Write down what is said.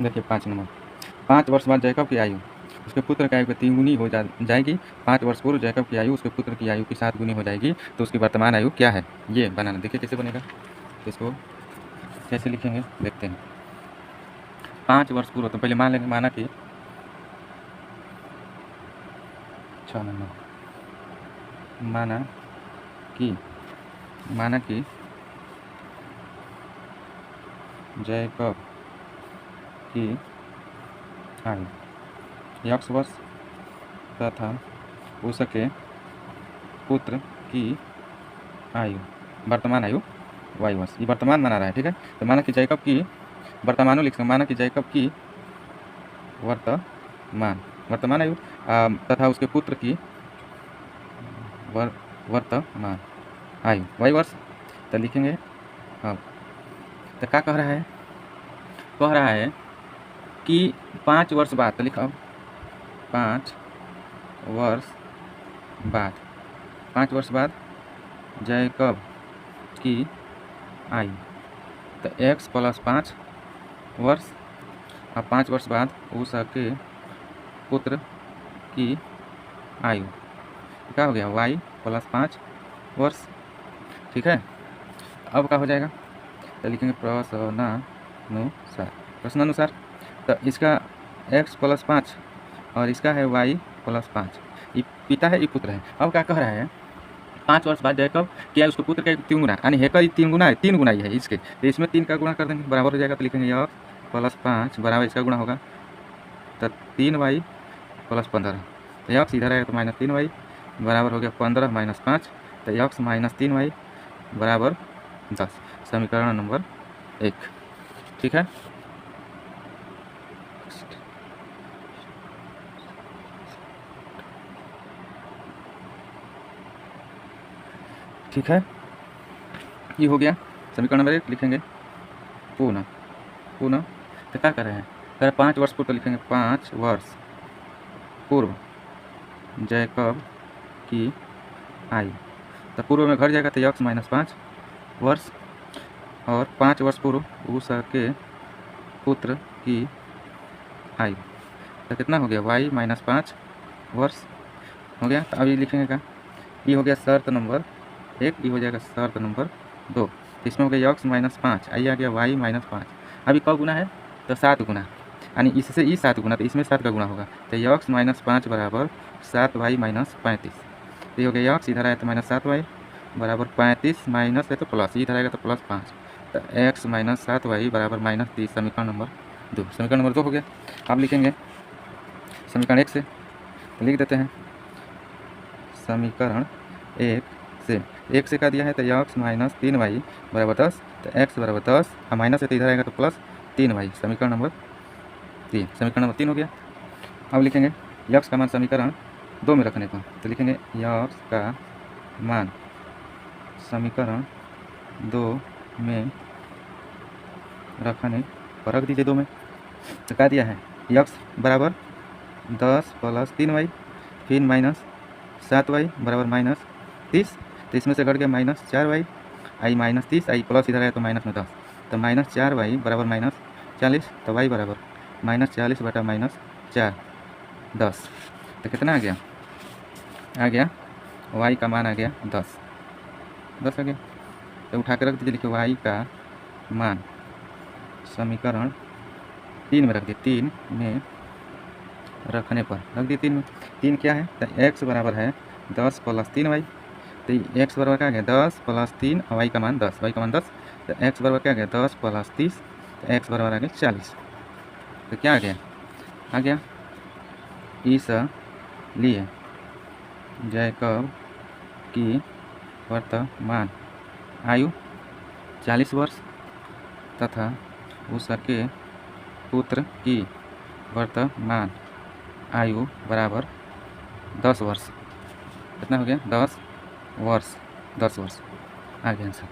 देखिए 5 नंबर, 5 वर्ष बाद जैकब की आयु उसके पुत्र की आयु की 3 गुनी हो जाएगी। 5 वर्ष पूर्व जैकब की आयु उसके पुत्र की आयु की 7 गुनी हो जाएगी, तो उसकी वर्तमान आयु क्या है, ये बनाना। देखिए कैसे बनेगा, तो इसको कैसे लिखेंगे देखते हैं। 5 वर्ष पूर्व, तो पहले मान लेंगे, माना कि 6 नंबर, माना कि जैकब की आयु x वर्ष तथा उसके पुत्र की आयु, वर्तमान आयु y वर्ष, ये वर्तमान बना रहा है, ठीक है। तो माना कि जैकब की वर्तमानो लिख सकते, माना कि जैकब की वर्तमान आयु तथा उसके पुत्र की वर्तमान आयु y वर्ष, तो लिखेंगे। अब तो क्या कह रहा है कि 5 वर्ष बाद, तो लिखो 5 वर्ष बाद जैकब की आयु, तो x + 5 वर्ष, और 5 वर्ष बाद उसके पुत्र की आयु, क्या हो गया y + 5 वर्ष, ठीक है। अब क्या हो जाएगा, तो लिखेंगे प्रश्नानुसार। तो इसका x + 5 और इसका है y + 5, ये पिता है, ये पुत्र है। अब क्या कह रहा है, 5 वर्ष बाद जैकब क्या है, उसके पुत्र का 3 गुना, यानी है का 3 गुना है, 3 गुना ही है इसके, तो इसमें 3 का गुणा कर देंगे, बराबर हो जाएगा। तो लिखेंगे x + 5 बराबर इसका गुणा होगा तो 3y + 15, तो x इधर आएगा तो -3y बराबर हो गया 15 - 5, तो x - 3y बराबर 10, समीकरण नंबर 1, ठीक है। ठीक है, ये हो गया समीकरण नंबर 1। लिखेंगे पुनः तो क्या कर रहे हैं, अगर 5 वर्ष पूर्व, तो लिखेंगे 5 वर्ष पूर्व जैकब की आयु, तो पूर्व में घट जाएगा तो x - 5 वर्ष, और 5 वर्ष पूर्व उसके पुत्र की आयु, तो कितना हो गया y - 5 वर्ष हो गया। तो अभी लिखेंगे क्या, ये हो गया शर्त नंबर 1, ये हो जाएगा शर्त नंबर 2। इसमें हो गया x - 5, आई आ गया y - 5, अभी कब गुना है, तो 7 गुना, यानी इससे ये 7 गुना, तो इसमें 7 का गुना होगा, तो x - 5 बराबर 7y - 35, तो ये हो गया x इधर आया तो -7y बराबर 35 माइनस है तो प्लस, इधर आएगा तो +5, तो x - 7y बराबर -30, समीकरण नंबर 2। समीकरण नंबर 2 हो गया। अब लिखेंगे समीकरण 1 से, तो लिख देते हैं समीकरण 1 से क्या दिया है, तो x - 3y बराबर 10, तो x बराबर 10, और माइनस है तो इधर आएगा तो +3y, समीकरण नंबर 3, समीकरण नंबर 3 हो गया। अब लिखेंगे x का मान समीकरण 2 में रखने को, तो लिखेंगे x का मान समीकरण 2 में रखने पर, रख दीजिए 2 में, तो क्या दिया है, x बराबर 10 + 3y, फिर -7y बराबर -30, तो इसमें से घट गया -4y, आई -30, आई प्लस इधर आया तो माइनस में 10, तो -4y बराबर -40, तो y बराबर -40 बटा -4 10, तो कितना आ गया y का मान आ गया 10 आ गया। तो उठा के रख दीजिए, लिखिए y का मान समीकरण 3 में रख दिए, 3 में रखने पर रख दिए 3 में, 3 क्या है, तो x बराबर है 10 + 3y, तो x बराबर क्या आ गया 10 + 3, और y का मान 10, तो x बराबर क्या आ गया 10 + 30, तो x बराबर आ गया 40, तो क्या आ गया इसलिए जैकब की वर्तमान आयु 40 वर्ष तथा उसके पुत्र की वर्तमान आयु बराबर 10 वर्ष, कितना हो गया 10 वर्ष आ गया आंसर।